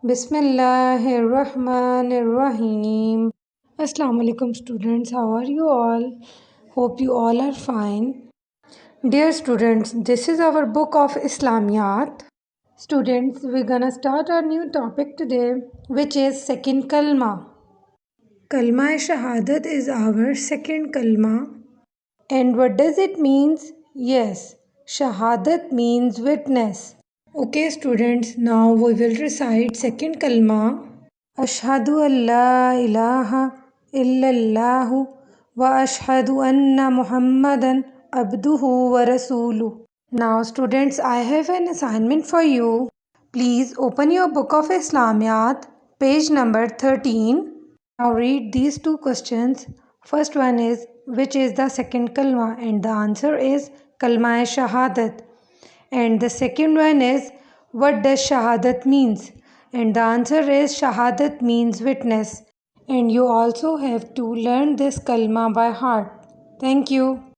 Bismillahirrahmanirrahim. Assalamu alaikum students. How are you all? Hope you all are fine. Dear students, this is our book of Islamiyat. Students, we're gonna start our new topic today, which is second kalma. Kalma-e-Shahadat is our second kalma. And what does it means? Yes, Shahadat means witness. Okay, students, now we will recite second kalma. Ashhadu an la ilaha illallahu wa ashhadu anna Muhammadan abduhu wa rasuluh. Now, students, I have an assignment for you. Please open your book of Islamiyat, page number 13. Now, read these two questions. First one is, which is the second kalma? And the answer is Kalma-e-Shahadat. And the second one is, what does Shahadat means? And the answer is Shahadat means witness. And you also have to learn this kalma by heart. Thank you.